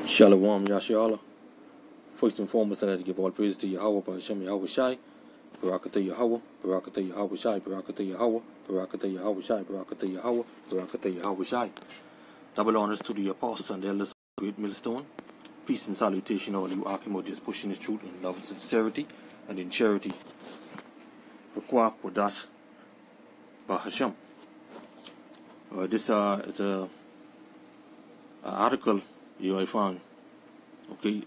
Shalom, YASHARAHLA. First and foremost, I'd like to give all praise to Yahweh, B'Hashem Yahweh Shai, Barakatah Yahweh, Barakatah Yahweh Shai, Barakatah Yahweh, Barakatah Yahweh Shai, Barakatah Yahweh, Barakatah Yahweh Shai. Double honors to the apostles and the elders of the great millstone. Peace and salutation, all you Archimo just pushing the truth in love and sincerity and in charity. B'Kwa Kodash B'Hashem. This is a article I found. Okay,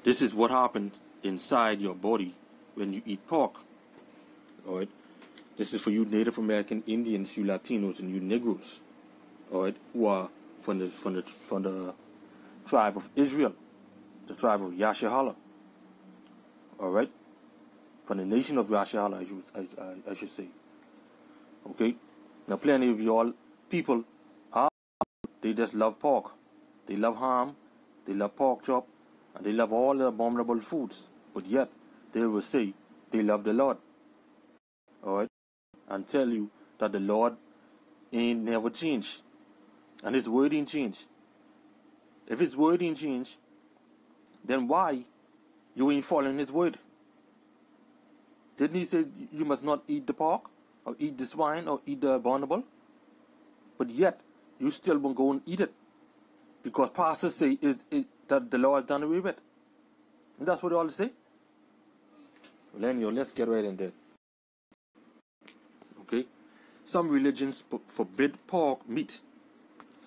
this is what happened inside your body when you eat pork. Alright, this is for you Native American Indians, you Latinos, and you Negroes. Alright, who are from the tribe of Israel, the tribe of YASHARAHLA. Alright, from the nation of YASHARAHLA, I should say. Okay, now plenty of y'all people they just love pork. They love ham, they love pork chop, and they love all the abominable foods. But yet, they will say they love the Lord. Alright? And tell you that the Lord ain't never changed. And His word ain't changed. If His word ain't changed, then why you ain't following His word? Didn't He say you must not eat the pork, or eat the swine, or eat the abominable? But yet, you still won't go and eat it. Because pastors say that the law is done away with. And that's what they all say. Well, anyhow, let's get right in there. Okay? Some religions forbid pork meat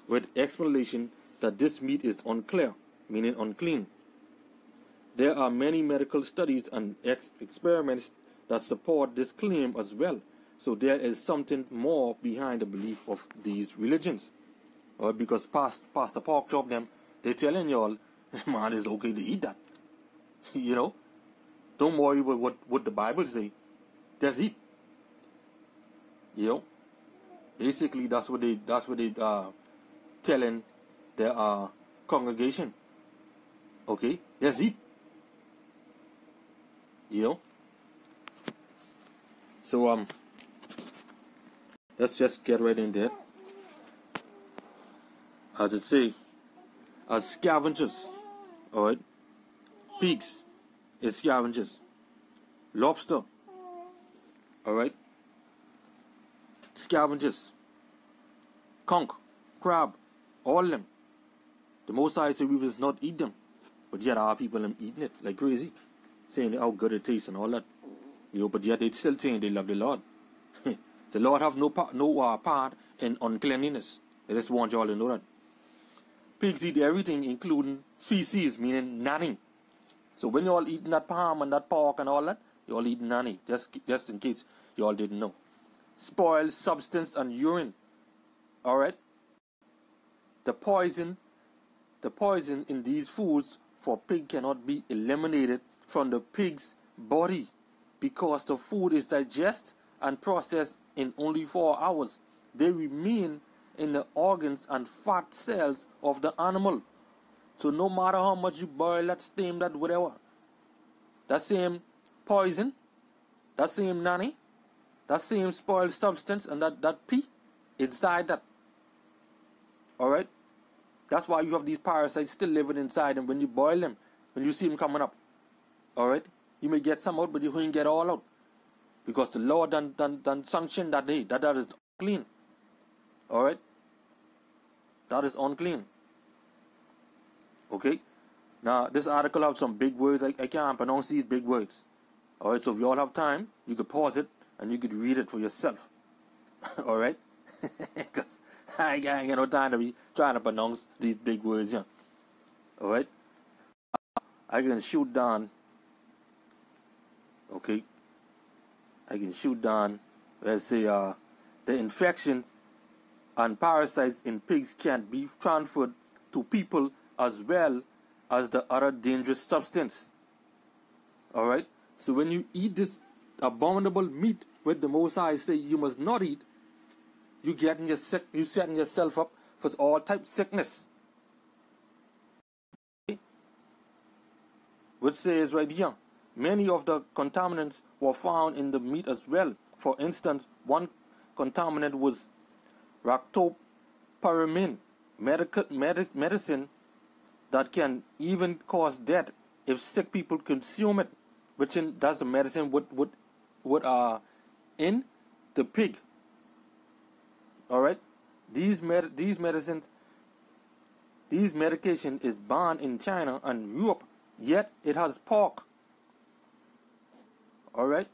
with explanation that this meat is unclear, meaning unclean. There are many medical studies and experiments that support this claim as well. So there is something more behind the belief of these religions. Because past the pork chop them, they're telling y'all, man, it's okay to eat that. You know? Don't worry about what the Bible say. Just eat. You know? Basically, that's what they telling their congregation. Okay? Just eat. You know? So, let's just get right in there. As it say, as scavengers, alright, pigs is scavengers, lobster, alright, scavengers, conch, crab, all of them. The Most High said we must not eat them, but yet our people are eating it like crazy, saying how good it tastes and all that. You know, but yet they still saying they love the Lord. The Lord have no part in uncleanliness. I just want y'all to know that. Pigs eat everything, including feces, meaning nanny. So when you all eating that ham and that pork and all that, you all eating nanny. Just in case you all didn't know. Spoiled substance and urine. Alright? The poison in these foods for pig cannot be eliminated from the pig's body because the food is digested and processed in only 4 hours. They remain in the organs and fat cells of the animal. So no matter how much you boil that, steam that, whatever, that same poison, that same nanny, that same spoiled substance and that pee inside that. Alright? That's why you have these parasites still living inside them when you boil them, when you see them coming up. Alright? You may get some out, but you can't get all out. Because the Lord done sanctioned that day, that is clean. Alright? That is unclean. Okay? Now, this article has some big words. I can't pronounce these big words. Alright, so if you all have time, you could pause it and you could read it for yourself. Alright? Because I ain't got no time to be trying to pronounce these big words here. Alright? I can shoot down. Okay? I can shoot down, let's say, the infections and parasites in pigs can be transferred to people as well as the other dangerous substance. Alright? So when you eat this abominable meat with the Most High say you must not eat, you setting yourself up for all type of sickness. Okay? Which says right here, many of the contaminants were found in the meat as well. For instance, one contaminant was ractopyramine, medicine that can even cause death if sick people consume it, that's the medicine in the pig. All right, these medication is banned in China and Europe, yet it has pork. All right,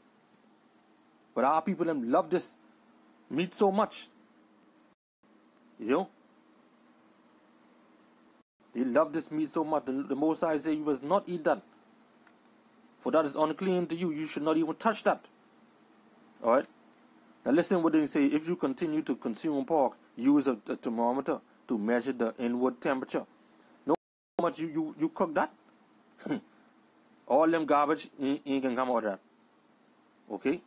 but our people them love this meat so much. You know, they love this meat so much. The Most High say you must not eat that, for that is unclean to you. You should not even touch that. All right. Now listen what they say. If you continue to consume pork, use a thermometer to measure the inward temperature. Know how much you cook that? All them garbage ain't gonna come out of that. Okay?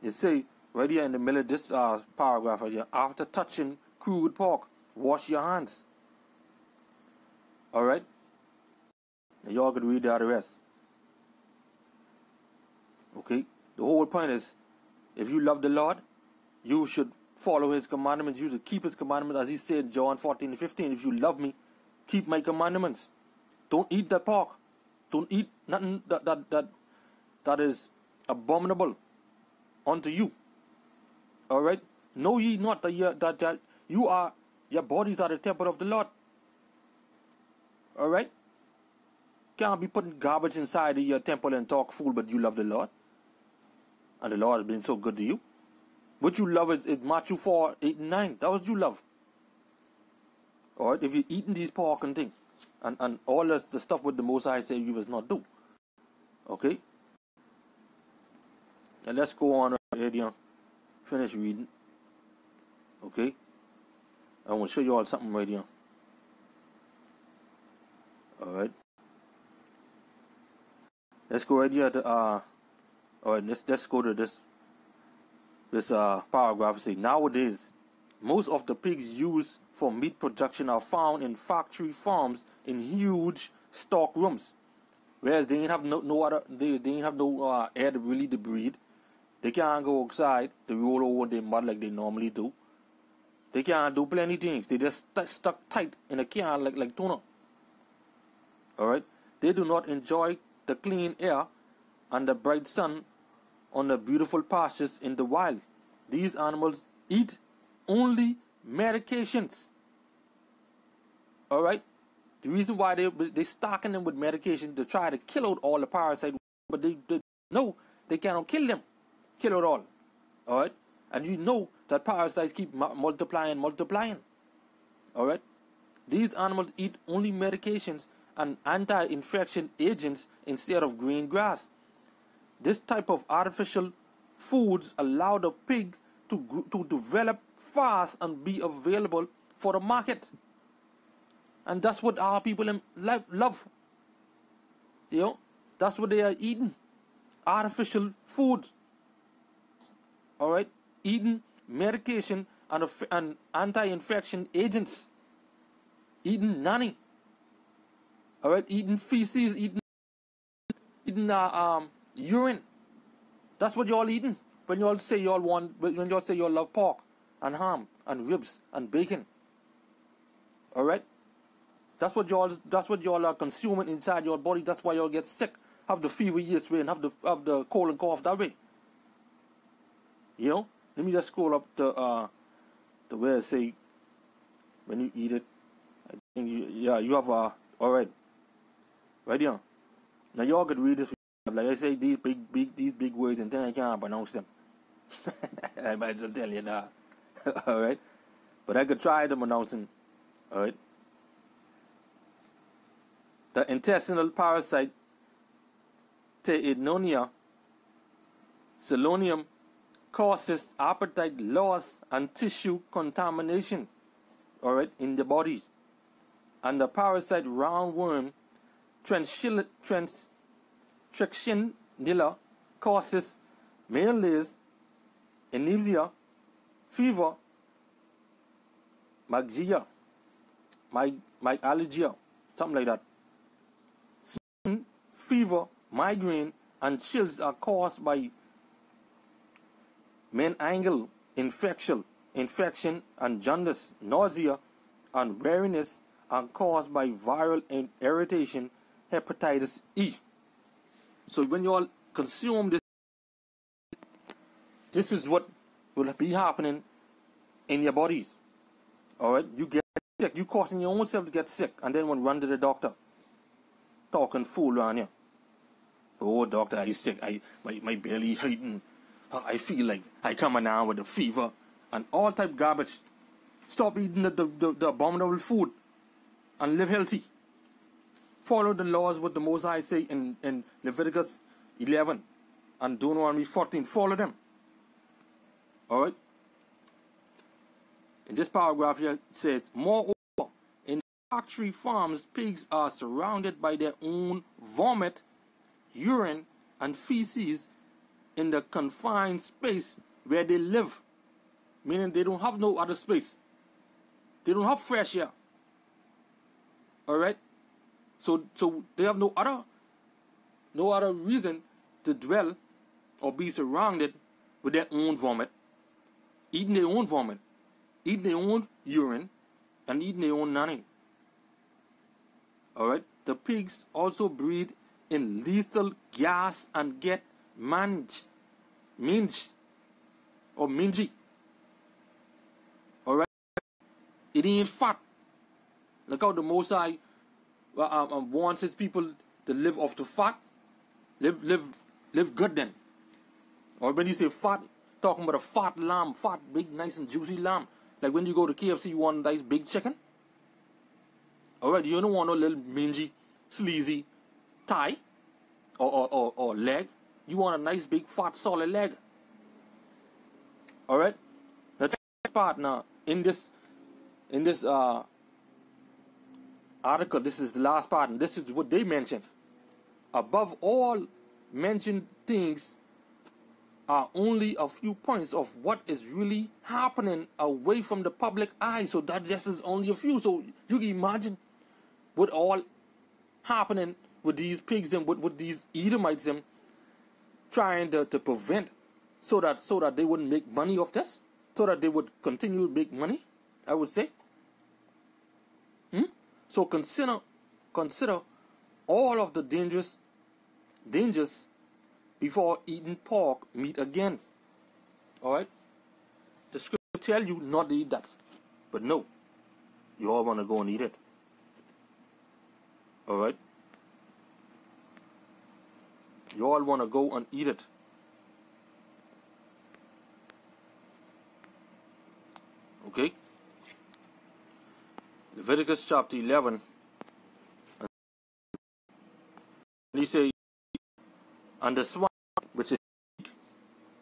It say right here in the middle of this paragraph right here, after touching crude pork, wash your hands. Alright? Y'all could read the rest. Okay? The whole point is, if you love the Lord, you should follow His commandments. You should keep His commandments, as He said in John 14:15. If you love me, keep my commandments. Don't eat that pork. Don't eat nothing that is abominable unto you. All right. Know ye not that your bodies are the temple of the Lord. All right. Can't be putting garbage inside of your temple and talk fool, but you love the Lord. And the Lord has been so good to you. What you love is Matthew 4:8-9. That was you love. Alright, if you're eating these pork and things, and all the stuff with the Most High say you must not do. Okay? And let's go on right here. Finish reading. Okay? I want to show you all something right here. Alright. Let's go right here to alright, let's go to this paragraph. It says, nowadays, most of the pigs used for meat production are found in factory farms in huge stock rooms, whereas they ain't have no other they ain't have no air to really to breathe. They can't go outside to roll over their mud like they normally do. They can't do plenty things. They just stuck tight in a can like tuna. Alright, they do not enjoy the clean air and the bright sun on the beautiful pastures in the wild. These animals eat only medications. Alright? The reason why they stocking them with medication to try to kill out all the parasites, but they know they cannot kill them. Kill it all. Alright? And you know that parasites keep multiplying. Alright? These animals eat only medications and anti-infection agents instead of green grass. This type of artificial foods allow the pig to develop fast and be available for the market. And that's what our people love. You know, that's what they are eating. Artificial food. Alright? Eating medication and anti-infection agents. Eating nanny. Alright? Eating feces, eating urine. That's what y'all eating. When y'all say y'all love pork and ham and ribs and bacon. Alright? That's what y'all are consuming inside your body. That's why y'all get sick, have the fever this way, and have the cold and cough that way. You know? Let me just scroll up the where it say when you eat it. I think you have alright. Right here. Now y'all could read this. Like I say, these big words, and then I can't pronounce them. I might as well tell you now. Alright? But I could try them announcing. Alright? The intestinal parasite Teinonia selonium causes appetite loss and tissue contamination, alright, in the body. And the parasite roundworm Trichinella causes malaise, anemia, fever, myalgia, something like that. Fever, migraine, and chills are caused by meningeal infection and jaundice, nausea, and weariness are caused by viral irritation, hepatitis E. So when you all consume this, this is what will be happening in your bodies. Alright? You get sick. You causing your own self to get sick. And then when run to the doctor. Talking fool around here. Oh, doctor, I sick. My belly hurting. I feel like I coming down with a fever. And all type garbage. Stop eating the abominable food. And live healthy. Follow the laws what the Most High say in Leviticus 11 and Deuteronomy 14. Follow them. Alright? In this paragraph here, it says, moreover, in factory farms, pigs are surrounded by their own vomit, urine, and feces in the confined space where they live. Meaning they don't have no other space. They don't have fresh air. Alright? So they have no other reason to dwell or be surrounded with their own vomit, eating their own vomit, eating their own urine, and eating their own nanny. Alright? The pigs also breathe in lethal gas and get mingy. Alright? It ain't fat. Look how the Most High wants his people to live off the fat. Live good then. Or when you say fat, talking about a fat lamb, fat, big, nice and juicy lamb. Like when you go to KFC, you want a nice big chicken. Alright, you don't want no little mingy, sleazy thigh or leg. You want a nice big fat solid leg. Alright? The next part now, in this article, this is the last part, and this is what they mentioned. Above all mentioned things are only a few points of what is really happening away from the public eye. So that just is only a few. So you can imagine what all happening with these pigs and with these Edomites and trying to prevent so that they wouldn't make money off this, so that they would continue to make money, I would say. So consider all of the dangers before eating pork meat again. Alright? The scripture tell you not to eat that. But no. You all want to go and eat it. Alright? You all want to go and eat it. Okay? Leviticus chapter 11. And he says, and the swine which is weak,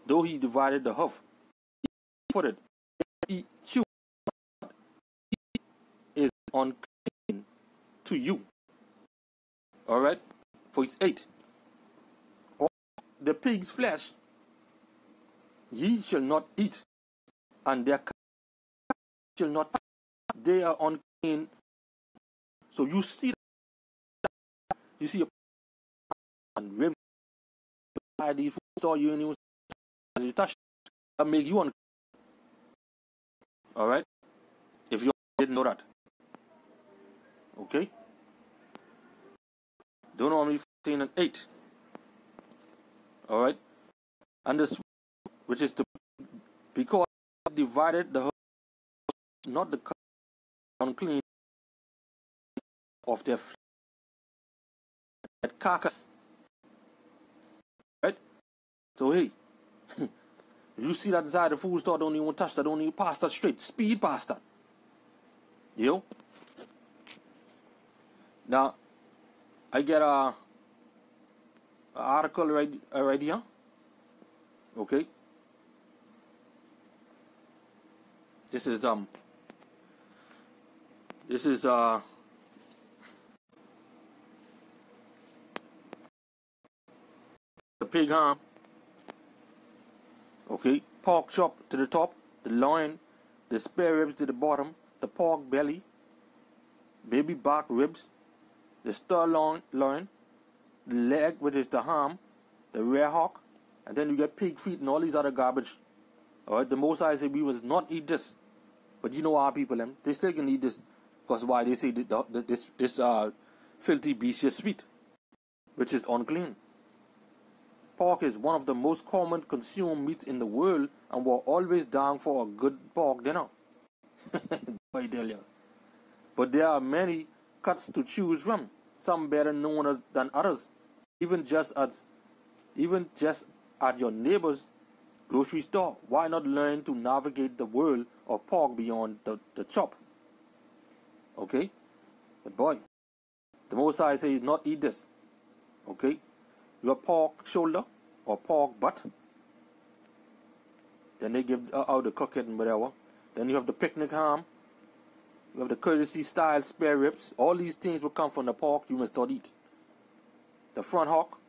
though he divided the hoof, he footed, he chewed, is unclean to you. Alright? Verse 8. All the pig's flesh ye shall not eat, and their shall not touch. They are unclean. So you see a and rib by the food store you touch that make you unclean. Alright? If you didn't know that. Okay? Deuteronomy 14 and 8. Alright? And this which is to because divided the not the unclean of their flesh, that carcass. Right? So hey, you see that inside the food store, don't even touch that, don't even pass that straight, speed past that. Yo. Now, I get a article right here. Okay. This is the pig ham. Okay, pork chop to the top, the loin, the spare ribs to the bottom, the pork belly, baby back ribs, the sirloin, the leg, which is the ham, the rear hock, and then you get pig feet and all these other garbage. Alright, the Most High said we must not eat this. But you know our people, they still can eat this Because why they say this filthy beast is sweet, which is unclean. Pork is one of the most common consumed meats in the world, and we're always down for a good pork dinner. I tell you. But there are many cuts to choose from, some better known than others. Even just at your neighbor's grocery store, why not learn to navigate the world of pork beyond the chop? Okay? But boy, the Most High says not eat this. Okay? Your pork shoulder or pork butt. Then they give out the cook it and whatever. Then you have the picnic ham. You have the courtesy style spare ribs. All these things will come from the pork you must not eat. The front hock.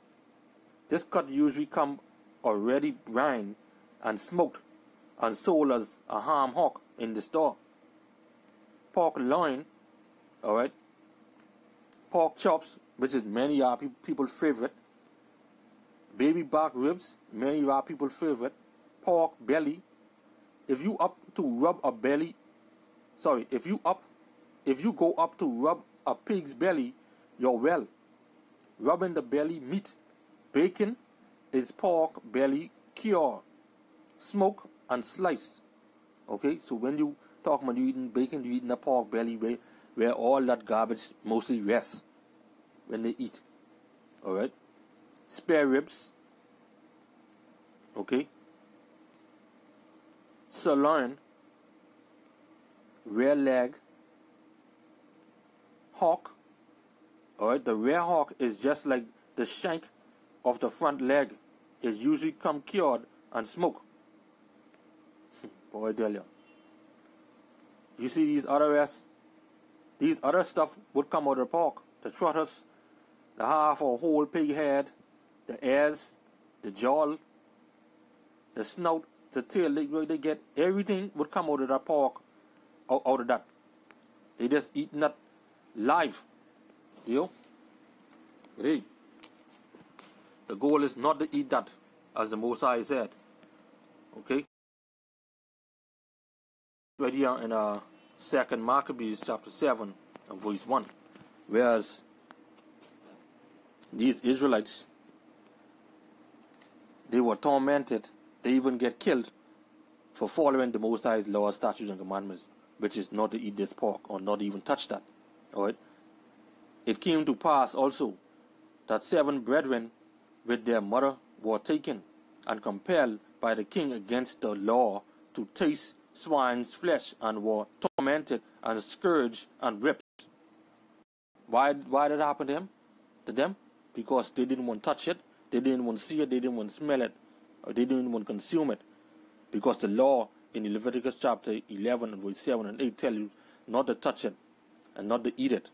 This cut usually come already brined and smoked and sold as a ham hock in the store. Pork loin, alright. Pork chops, which is many are people's favorite. Baby back ribs, many are people's favorite. Pork belly. If you up to rub a belly, if you go up to rub a pig's belly, you're well. Rubbing the belly meat. Bacon is pork belly cured, smoked and sliced. Okay, so when you talk about you eating bacon, you eating a pork belly where all that garbage mostly rests when they eat. Alright. Spare ribs. Okay. Sirloin. Rear leg. Hock. Alright, the rear hock is just like the shank of the front leg. It usually come cured and smoked. Boy, I tell you. You see these other rests? These other stuff would come out of the pork. The trotters, the half or whole pig head, the ears, the jaw, the snout, the tail, they get everything would come out of that pork, out of that. They just eat that live. You know? Hey, the goal is not to eat that, as the Most High said. Okay? Right here in 2nd Maccabees chapter 7 and verse 1. Whereas these Israelites, they were tormented, they even get killed for following the Most High's laws, statutes, and commandments, which is not to eat this pork or not even touch that. Alright? It came to pass also that 7 brethren with their mother were taken and compelled by the king against the law to taste swine's flesh, and were tormented and scourged and whipped. Why did it happen to them? Because they didn't want to touch it, they didn't want to see it, they didn't want to smell it, or they didn't want to consume it. Because the law in Leviticus chapter 11 and verse 7 and 8 tell you not to touch it and not to eat it,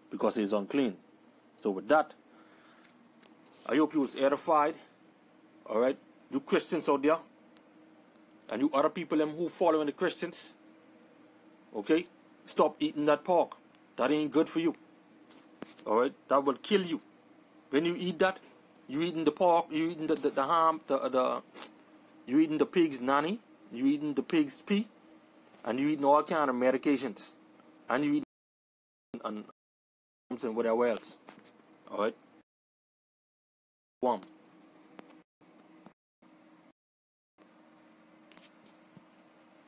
because it is unclean. So with that, I hope you was edified. Alright, you Christians out there, and you other people who following the Christians, okay, stop eating that pork. That ain't good for you. Alright, that will kill you. When you eat that, you eating the pork, you eating the ham, you eating the pig's nanny, you eating the pig's pee, and you eating all kind of medications, and you eating and whatever else. Alright,